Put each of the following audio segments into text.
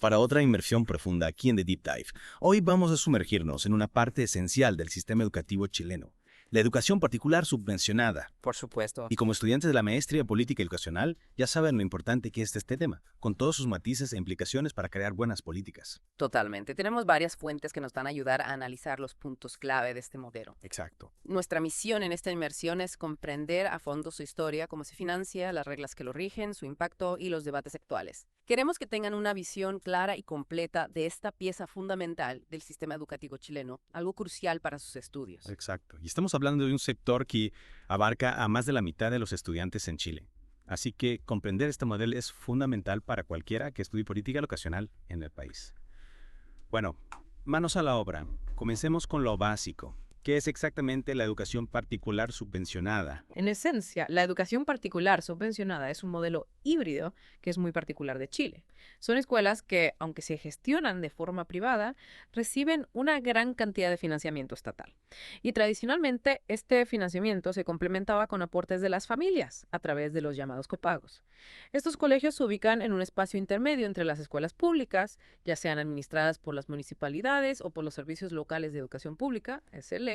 para otra inmersión profunda aquí en The Deep Dive. Hoy vamos a sumergirnos en una parte esencial del sistema educativo chileno, la educación particular subvencionada. Por supuesto. Y como estudiantes de la maestría en política educacional, ya saben lo importante que es este tema, con todos sus matices e implicaciones para crear buenas políticas. Totalmente. Tenemos varias fuentes que nos van a ayudar a analizar los puntos clave de este modelo. Exacto. Nuestra misión en esta inmersión es comprender a fondo su historia, cómo se financia, las reglas que lo rigen, su impacto y los debates actuales. Queremos que tengan una visión clara y completa de esta pieza fundamental del sistema educativo chileno, algo crucial para sus estudios. Exacto. Y estamos hablando de un sector que abarca a más de la mitad de los estudiantes en Chile. Así que comprender este modelo es fundamental para cualquiera que estudie política educacional en el país. Bueno, manos a la obra. Comencemos con lo básico. ¿Qué es exactamente la educación particular subvencionada? En esencia, la educación particular subvencionada es un modelo híbrido que es muy particular de Chile. Son escuelas que, aunque se gestionan de forma privada, reciben una gran cantidad de financiamiento estatal. Y tradicionalmente, este financiamiento se complementaba con aportes de las familias a través de los llamados copagos. Estos colegios se ubican en un espacio intermedio entre las escuelas públicas, ya sean administradas por las municipalidades o por los servicios locales de educación pública, SLE,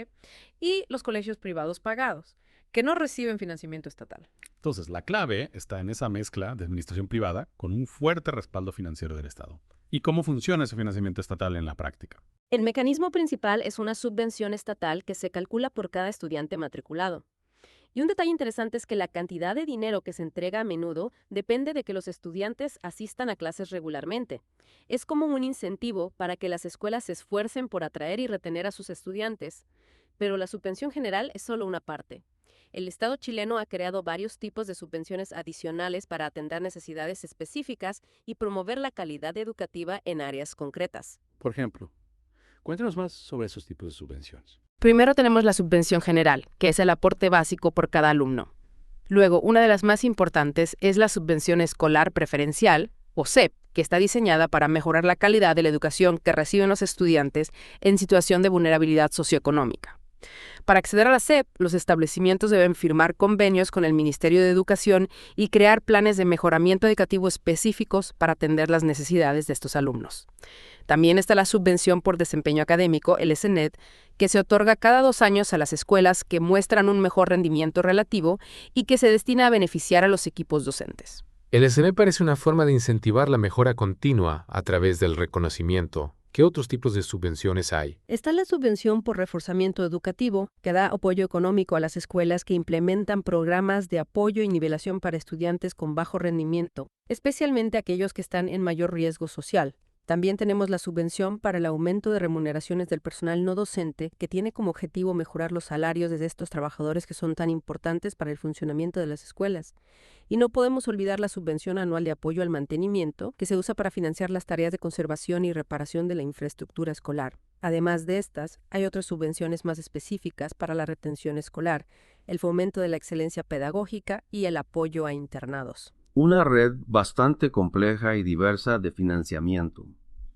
y los colegios privados pagados, que no reciben financiamiento estatal. Entonces, la clave está en esa mezcla de administración privada con un fuerte respaldo financiero del Estado. ¿Y cómo funciona ese financiamiento estatal en la práctica? El mecanismo principal es una subvención estatal que se calcula por cada estudiante matriculado. Y un detalle interesante es que la cantidad de dinero que se entrega a menudo depende de que los estudiantes asistan a clases regularmente. Es como un incentivo para que las escuelas se esfuercen por atraer y retener a sus estudiantes. Pero la subvención general es solo una parte. El Estado chileno ha creado varios tipos de subvenciones adicionales para atender necesidades específicas y promover la calidad educativa en áreas concretas. Por ejemplo, cuéntanos más sobre esos tipos de subvenciones. Primero tenemos la subvención general, que es el aporte básico por cada alumno. Luego, una de las más importantes es la subvención escolar preferencial, o SEP, que está diseñada para mejorar la calidad de la educación que reciben los estudiantes en situación de vulnerabilidad socioeconómica. Para acceder a la SEP, los establecimientos deben firmar convenios con el Ministerio de Educación y crear planes de mejoramiento educativo específicos para atender las necesidades de estos alumnos. También está la subvención por desempeño académico, el SNED, que se otorga cada 2 años a las escuelas que muestran un mejor rendimiento relativo y que se destina a beneficiar a los equipos docentes. El SNED parece una forma de incentivar la mejora continua a través del reconocimiento. ¿Qué otros tipos de subvenciones hay? Está la subvención por reforzamiento educativo, que da apoyo económico a las escuelas que implementan programas de apoyo y nivelación para estudiantes con bajo rendimiento, especialmente aquellos que están en mayor riesgo social. También tenemos la subvención para el aumento de remuneraciones del personal no docente, que tiene como objetivo mejorar los salarios de estos trabajadores que son tan importantes para el funcionamiento de las escuelas. Y no podemos olvidar la subvención anual de apoyo al mantenimiento, que se usa para financiar las tareas de conservación y reparación de la infraestructura escolar. Además de estas, hay otras subvenciones más específicas para la retención escolar, el fomento de la excelencia pedagógica y el apoyo a internados. Una red bastante compleja y diversa de financiamiento.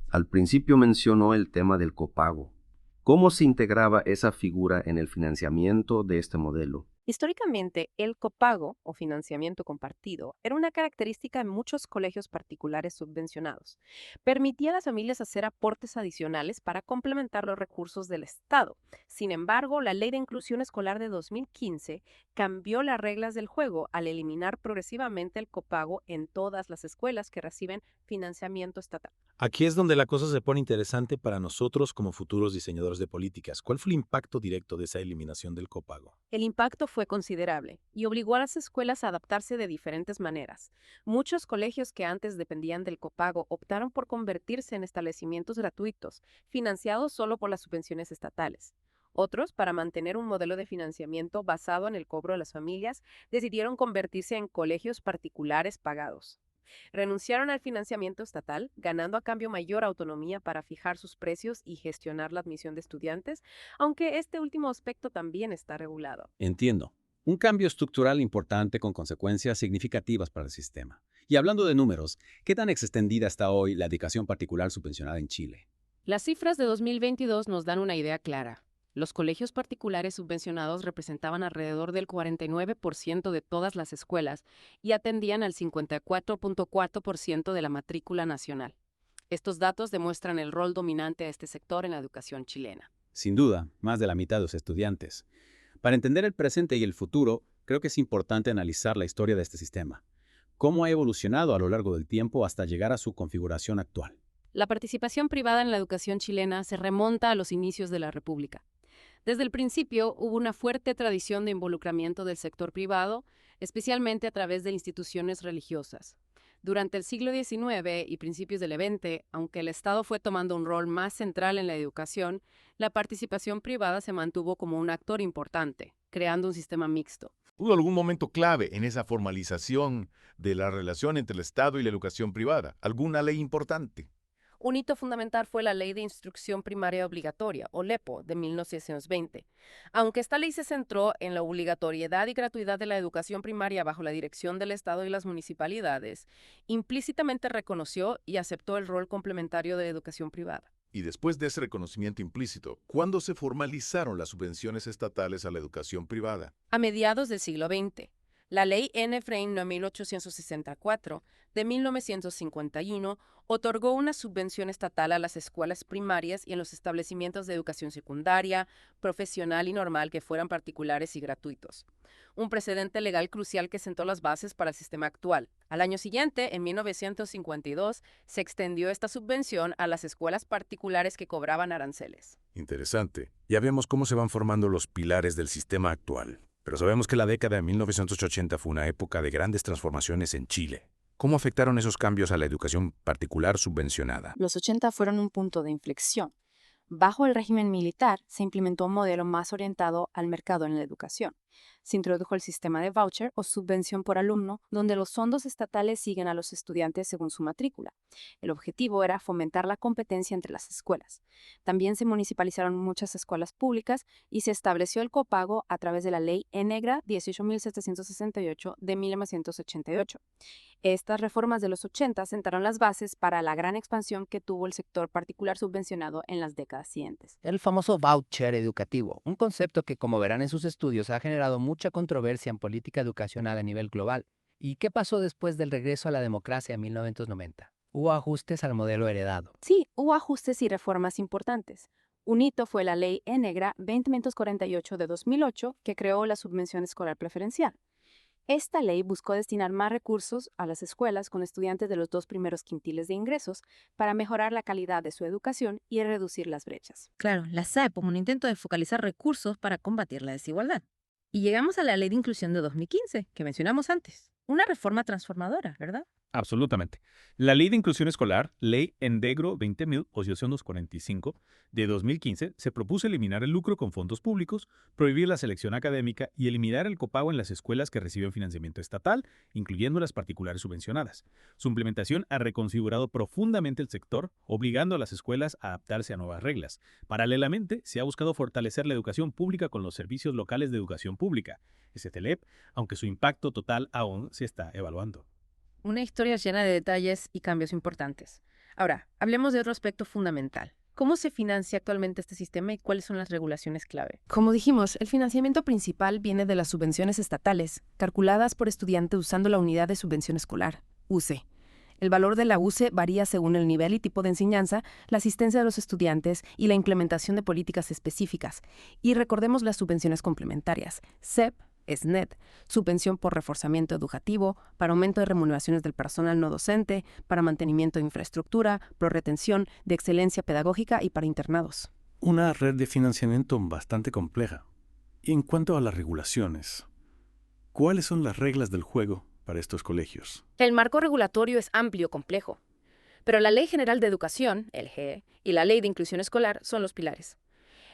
Al principio mencionó el tema del copago. ¿Cómo se integraba esa figura en el financiamiento de este modelo? Históricamente, el copago, o financiamiento compartido, era una característica de muchos colegios particulares subvencionados. Permitía a las familias hacer aportes adicionales para complementar los recursos del Estado. Sin embargo, la Ley de Inclusión Escolar de 2015 cambió las reglas del juego al eliminar progresivamente el copago en todas las escuelas que reciben financiamiento estatal. Aquí es donde la cosa se pone interesante para nosotros como futuros diseñadores de políticas. ¿Cuál fue el impacto directo de esa eliminación del copago? El impacto fue considerable y obligó a las escuelas a adaptarse de diferentes maneras. Muchos colegios que antes dependían del copago optaron por convertirse en establecimientos gratuitos, financiados solo por las subvenciones estatales. Otros, para mantener un modelo de financiamiento basado en el cobro de las familias, decidieron convertirse en colegios particulares pagados. Renunciaron al financiamiento estatal, ganando a cambio mayor autonomía para fijar sus precios y gestionar la admisión de estudiantes, aunque este último aspecto también está regulado. Entiendo. Un cambio estructural importante con consecuencias significativas para el sistema. Y hablando de números, ¿qué tan extendida está hoy la educación particular subvencionada en Chile? Las cifras de 2022 nos dan una idea clara. Los colegios particulares subvencionados representaban alrededor del 49% de todas las escuelas y atendían al 54.4% de la matrícula nacional. Estos datos demuestran el rol dominante de este sector en la educación chilena. Sin duda, más de la mitad de los estudiantes. Para entender el presente y el futuro, creo que es importante analizar la historia de este sistema. Cómo ha evolucionado a lo largo del tiempo hasta llegar a su configuración actual. La participación privada en la educación chilena se remonta a los inicios de la República. Desde el principio hubo una fuerte tradición de involucramiento del sector privado, especialmente a través de instituciones religiosas. Durante el siglo XIX y principios del XX, aunque el Estado fue tomando un rol más central en la educación, la participación privada se mantuvo como un actor importante, creando un sistema mixto. ¿Hubo algún momento clave en esa formalización de la relación entre el Estado y la educación privada? ¿Alguna ley importante? Un hito fundamental fue la Ley de Instrucción Primaria Obligatoria, o LEPO, de 1920. Aunque esta ley se centró en la obligatoriedad y gratuidad de la educación primaria bajo la dirección del Estado y las municipalidades, implícitamente reconoció y aceptó el rol complementario de la educación privada. Y después de ese reconocimiento implícito, ¿cuándo se formalizaron las subvenciones estatales a la educación privada? A mediados del siglo XX. La Ley N. Frein No. 1864 de 1951 otorgó una subvención estatal a las escuelas primarias y en los establecimientos de educación secundaria, profesional y normal que fueran particulares y gratuitos. Un precedente legal crucial que sentó las bases para el sistema actual. Al año siguiente, en 1952, se extendió esta subvención a las escuelas particulares que cobraban aranceles. Interesante. Ya vemos cómo se van formando los pilares del sistema actual. Pero sabemos que la década de 1980 fue una época de grandes transformaciones en Chile. ¿Cómo afectaron esos cambios a la educación particular subvencionada? Los 80 fueron un punto de inflexión. Bajo el régimen militar, se implementó un modelo más orientado al mercado en la educación. Se introdujo el sistema de voucher o subvención por alumno, donde los fondos estatales siguen a los estudiantes según su matrícula. El objetivo era fomentar la competencia entre las escuelas. También se municipalizaron muchas escuelas públicas y se estableció el copago a través de la Ley N. 18.768 de 1988. Estas reformas de los 80 sentaron las bases para la gran expansión que tuvo el sector particular subvencionado en las décadas siguientes. El famoso voucher educativo, un concepto que, como verán en sus estudios, ha generado mucha controversia en política educacional a nivel global. ¿Y qué pasó después del regreso a la democracia en 1990? ¿Hubo ajustes al modelo heredado? Sí, hubo ajustes y reformas importantes. Un hito fue la Ley N. 2048 de 2008, que creó la subvención escolar preferencial. Esta ley buscó destinar más recursos a las escuelas con estudiantes de los 2 primeros quintiles de ingresos para mejorar la calidad de su educación y reducir las brechas. Claro, la SAE como un intento de focalizar recursos para combatir la desigualdad. Y llegamos a la Ley de Inclusión de 2015, que mencionamos antes. Una reforma transformadora, ¿verdad? Absolutamente. La Ley de Inclusión Escolar, Ley Endegro 20.845 de 2015, se propuso eliminar el lucro con fondos públicos, prohibir la selección académica y eliminar el copago en las escuelas que reciben financiamiento estatal, incluyendo las particulares subvencionadas. Su implementación ha reconfigurado profundamente el sector, obligando a las escuelas a adaptarse a nuevas reglas. Paralelamente, se ha buscado fortalecer la educación pública con los servicios locales de educación pública, STLEP, aunque su impacto total aún se está evaluando. Una historia llena de detalles y cambios importantes. Ahora, hablemos de otro aspecto fundamental. ¿Cómo se financia actualmente este sistema y cuáles son las regulaciones clave? Como dijimos, el financiamiento principal viene de las subvenciones estatales, calculadas por estudiante usando la unidad de subvención escolar, UCE. El valor de la UCE varía según el nivel y tipo de enseñanza, la asistencia de los estudiantes y la implementación de políticas específicas. Y recordemos las subvenciones complementarias, SEP, SNET, subvención por reforzamiento educativo, para aumento de remuneraciones del personal no docente, para mantenimiento de infraestructura, prorretención, de excelencia pedagógica y para internados. Una red de financiamiento bastante compleja. Y en cuanto a las regulaciones, ¿cuáles son las reglas del juego para estos colegios? El marco regulatorio es amplio, complejo, pero la Ley General de Educación, LGE, y la Ley de Inclusión Escolar son los pilares.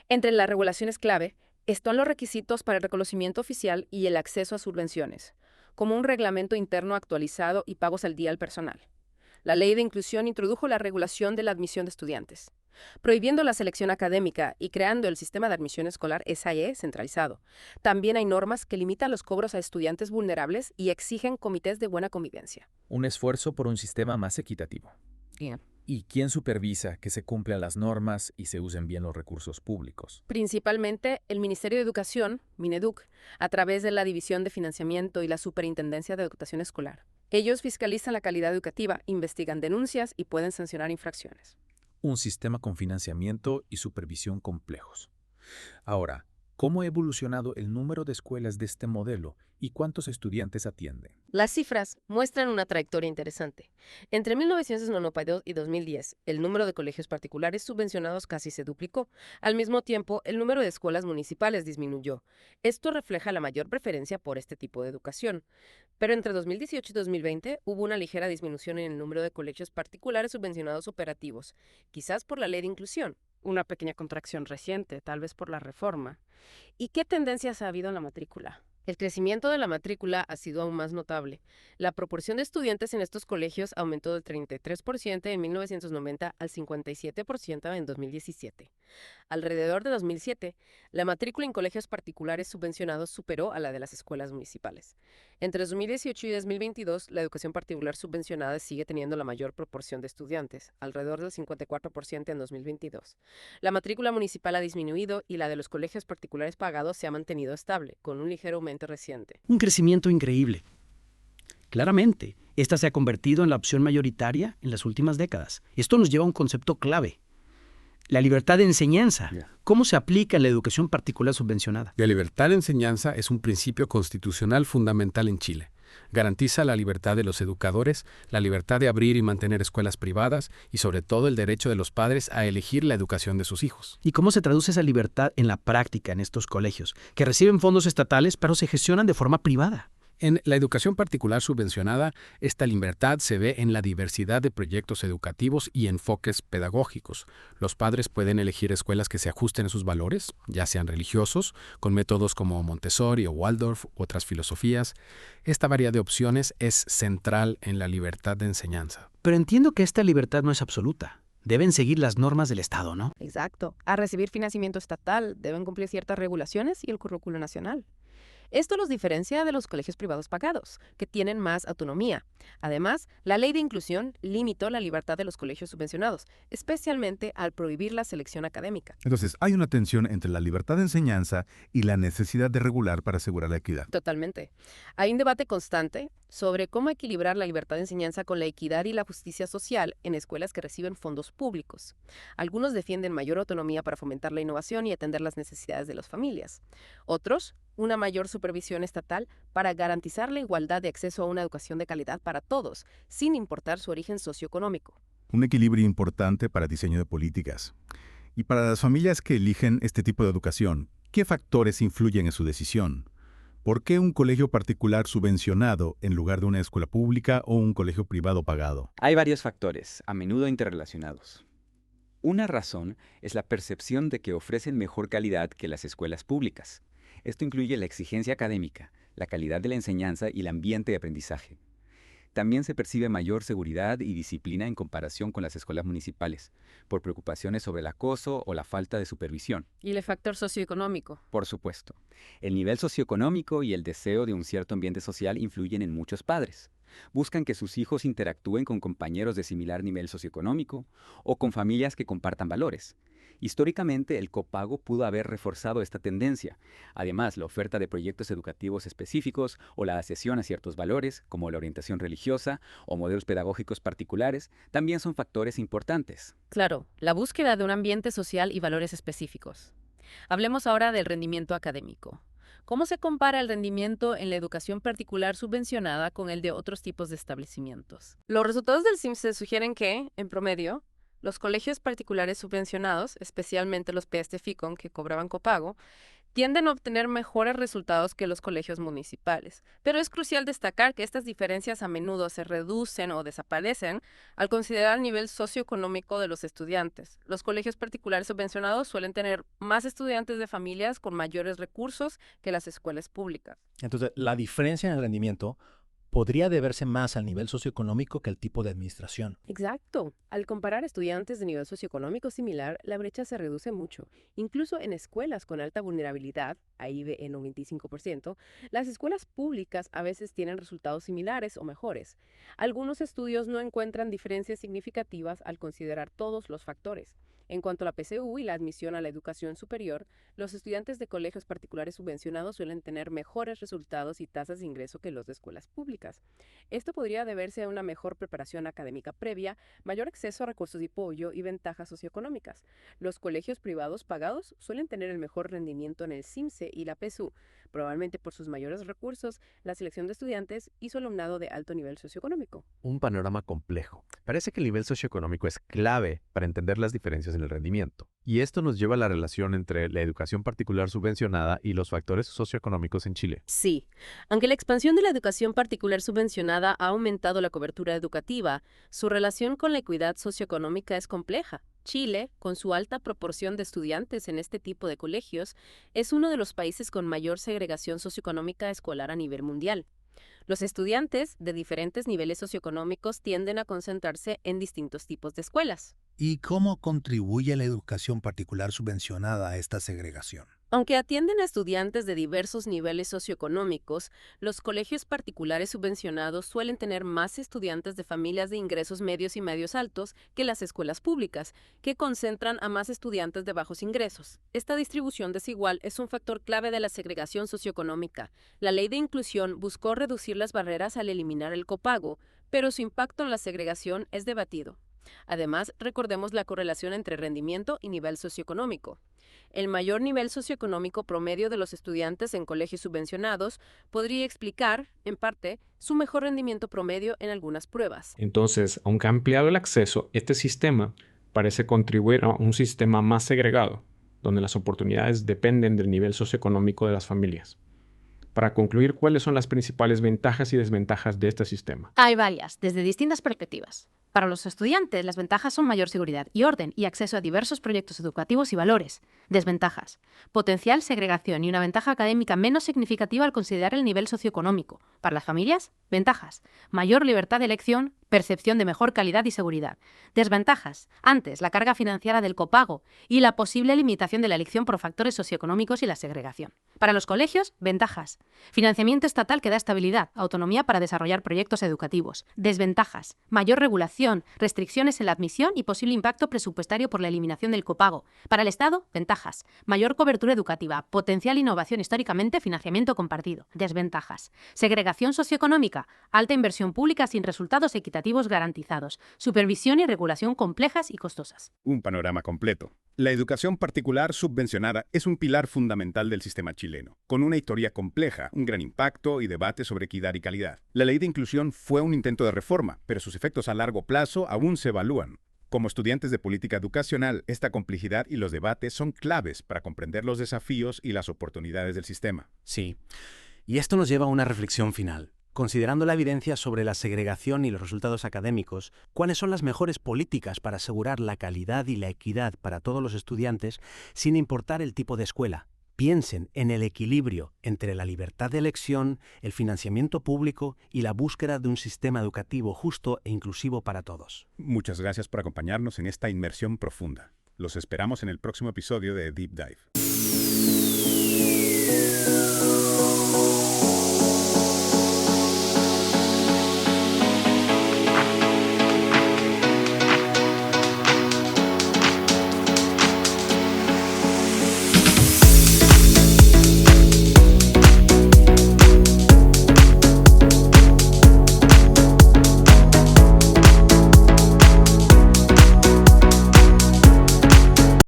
Entre las regulaciones clave están los requisitos para el reconocimiento oficial y el acceso a subvenciones, como un reglamento interno actualizado y pagos al día al personal. La Ley de Inclusión introdujo la regulación de la admisión de estudiantes, prohibiendo la selección académica y creando el sistema de admisión escolar SAE centralizado. También hay normas que limitan los cobros a estudiantes vulnerables y exigen comités de buena convivencia. Un esfuerzo por un sistema más equitativo. Bien. ¿Y quién supervisa que se cumplan las normas y se usen bien los recursos públicos? Principalmente el Ministerio de Educación, Mineduc, a través de la División de Financiamiento y la Superintendencia de Educación Escolar. Ellos fiscalizan la calidad educativa, investigan denuncias y pueden sancionar infracciones. Un sistema con financiamiento y supervisión complejos. Ahora, ¿cómo ha evolucionado el número de escuelas de este modelo y cuántos estudiantes atienden? Las cifras muestran una trayectoria interesante. Entre 1992 y 2010, el número de colegios particulares subvencionados casi se duplicó. Al mismo tiempo, el número de escuelas municipales disminuyó. Esto refleja la mayor preferencia por este tipo de educación. Pero entre 2018 y 2020 hubo una ligera disminución en el número de colegios particulares subvencionados operativos, quizás por la ley de inclusión. Una pequeña contracción reciente, tal vez por la reforma. ¿Y qué tendencias ha habido en la matrícula? El crecimiento de la matrícula ha sido aún más notable. La proporción de estudiantes en estos colegios aumentó del 33% en 1990 al 57% en 2017. Alrededor de 2007, la matrícula en colegios particulares subvencionados superó a la de las escuelas municipales. Entre 2018 y 2022, la educación particular subvencionada sigue teniendo la mayor proporción de estudiantes, alrededor del 54% en 2022. La matrícula municipal ha disminuido y la de los colegios particulares pagados se ha mantenido estable, con un ligero aumento reciente. Un crecimiento increíble. Claramente, esta se ha convertido en la opción mayoritaria en las últimas décadas. Esto nos lleva a un concepto clave. La libertad de enseñanza. ¿Cómo se aplica en la educación particular subvencionada? La libertad de enseñanza es un principio constitucional fundamental en Chile. Garantiza la libertad de los educadores, la libertad de abrir y mantener escuelas privadas y sobre todo el derecho de los padres a elegir la educación de sus hijos. ¿Y cómo se traduce esa libertad en la práctica en estos colegios, que reciben fondos estatales pero se gestionan de forma privada? En la educación particular subvencionada, esta libertad se ve en la diversidad de proyectos educativos y enfoques pedagógicos. Los padres pueden elegir escuelas que se ajusten a sus valores, ya sean religiosos, con métodos como Montessori o Waldorf u otras filosofías. Esta variedad de opciones es central en la libertad de enseñanza. Pero entiendo que esta libertad no es absoluta. Deben seguir las normas del Estado, ¿no? Exacto. A recibir financiamiento estatal, deben cumplir ciertas regulaciones y el currículo nacional. Esto los diferencia de los colegios privados pagados, que tienen más autonomía. Además, la ley de inclusión limitó la libertad de los colegios subvencionados, especialmente al prohibir la selección académica. Entonces, hay una tensión entre la libertad de enseñanza y la necesidad de regular para asegurar la equidad. Totalmente. Hay un debate constante sobre cómo equilibrar la libertad de enseñanza con la equidad y la justicia social en escuelas que reciben fondos públicos. Algunos defienden mayor autonomía para fomentar la innovación y atender las necesidades de las familias. Otros, una mayor supervisión estatal para garantizar la igualdad de acceso a una educación de calidad para todos, sin importar su origen socioeconómico. Un equilibrio importante para diseño de políticas. Y para las familias que eligen este tipo de educación, ¿qué factores influyen en su decisión? ¿Por qué un colegio particular subvencionado en lugar de una escuela pública o un colegio privado pagado? Hay varios factores, a menudo interrelacionados. Una razón es la percepción de que ofrecen mejor calidad que las escuelas públicas. Esto incluye la exigencia académica, la calidad de la enseñanza y el ambiente de aprendizaje. También se percibe mayor seguridad y disciplina en comparación con las escuelas municipales, por preocupaciones sobre el acoso o la falta de supervisión. ¿Y el factor socioeconómico? Por supuesto. El nivel socioeconómico y el deseo de un cierto ambiente social influyen en muchos padres. Buscan que sus hijos interactúen con compañeros de similar nivel socioeconómico o con familias que compartan valores. Históricamente, el copago pudo haber reforzado esta tendencia. Además, la oferta de proyectos educativos específicos o la adhesión a ciertos valores, como la orientación religiosa o modelos pedagógicos particulares, también son factores importantes. Claro, la búsqueda de un ambiente social y valores específicos. Hablemos ahora del rendimiento académico. ¿Cómo se compara el rendimiento en la educación particular subvencionada con el de otros tipos de establecimientos? Los resultados del CIMSS sugieren que, en promedio, los colegios particulares subvencionados, especialmente los PST-FICON que cobraban copago, tienden a obtener mejores resultados que los colegios municipales. Pero es crucial destacar que estas diferencias a menudo se reducen o desaparecen al considerar el nivel socioeconómico de los estudiantes. Los colegios particulares subvencionados suelen tener más estudiantes de familias con mayores recursos que las escuelas públicas. Entonces, la diferencia en el rendimiento podría deberse más al nivel socioeconómico que al tipo de administración. Exacto. Al comparar estudiantes de nivel socioeconómico similar, la brecha se reduce mucho. Incluso en escuelas con alta vulnerabilidad, ahí ve en un 25%, las escuelas públicas a veces tienen resultados similares o mejores. Algunos estudios no encuentran diferencias significativas al considerar todos los factores. En cuanto a la PCU y la admisión a la educación superior, los estudiantes de colegios particulares subvencionados suelen tener mejores resultados y tasas de ingreso que los de escuelas públicas. Esto podría deberse a una mejor preparación académica previa, mayor acceso a recursos de apoyo y ventajas socioeconómicas. Los colegios privados pagados suelen tener el mejor rendimiento en el CIMSE y la PSU, probablemente por sus mayores recursos, la selección de estudiantes y su alumnado de alto nivel socioeconómico. Un panorama complejo. Parece que el nivel socioeconómico es clave para entender las diferencias en el rendimiento. Y esto nos lleva a la relación entre la educación particular subvencionada y los factores socioeconómicos en Chile. Sí, aunque la expansión de la educación particular subvencionada ha aumentado la cobertura educativa, su relación con la equidad socioeconómica es compleja. Chile, con su alta proporción de estudiantes en este tipo de colegios, es uno de los países con mayor segregación socioeconómica escolar a nivel mundial. Los estudiantes de diferentes niveles socioeconómicos tienden a concentrarse en distintos tipos de escuelas. ¿Y cómo contribuye la educación particular subvencionada a esta segregación? Aunque atienden a estudiantes de diversos niveles socioeconómicos, los colegios particulares subvencionados suelen tener más estudiantes de familias de ingresos medios y medios altos que las escuelas públicas, que concentran a más estudiantes de bajos ingresos. Esta distribución desigual es un factor clave de la segregación socioeconómica. La ley de inclusión buscó reducir las barreras al eliminar el copago, pero su impacto en la segregación es debatido. Además, recordemos la correlación entre rendimiento y nivel socioeconómico. El mayor nivel socioeconómico promedio de los estudiantes en colegios subvencionados podría explicar, en parte, su mejor rendimiento promedio en algunas pruebas. Entonces, aunque ha ampliado el acceso, este sistema parece contribuir a un sistema más segregado, donde las oportunidades dependen del nivel socioeconómico de las familias. Para concluir, ¿cuáles son las principales ventajas y desventajas de este sistema? Hay varias, desde distintas perspectivas. Para los estudiantes, las ventajas son mayor seguridad y orden y acceso a diversos proyectos educativos y valores. Desventajas: potencial segregación y una ventaja académica menos significativa al considerar el nivel socioeconómico. Para las familias, ventajas: mayor libertad de elección, percepción de mejor calidad y seguridad. Desventajas: antes, la carga financiera del copago y la posible limitación de la elección por factores socioeconómicos y la segregación. Para los colegios, ventajas: financiamiento estatal que da estabilidad, autonomía para desarrollar proyectos educativos. Desventajas: mayor regulación, restricciones en la admisión y posible impacto presupuestario por la eliminación del copago. Para el Estado, ventajas: mayor cobertura educativa, potencial innovación históricamente, financiamiento compartido. Desventajas: segregación socioeconómica, alta inversión pública sin resultados equitativos garantizados, supervisión y regulación complejas y costosas. Un panorama completo. La educación particular subvencionada es un pilar fundamental del sistema chileno, con una historia compleja, un gran impacto y debate sobre equidad y calidad. La ley de inclusión fue un intento de reforma, pero sus efectos a largo plazo aún se evalúan. Como estudiantes de política educacional, esta complejidad y los debates son claves para comprender los desafíos y las oportunidades del sistema. Sí, y esto nos lleva a una reflexión final. Considerando la evidencia sobre la segregación y los resultados académicos, ¿cuáles son las mejores políticas para asegurar la calidad y la equidad para todos los estudiantes sin importar el tipo de escuela? Piensen en el equilibrio entre la libertad de elección, el financiamiento público y la búsqueda de un sistema educativo justo e inclusivo para todos. Muchas gracias por acompañarnos en esta inmersión profunda. Los esperamos en el próximo episodio de Deep Dive.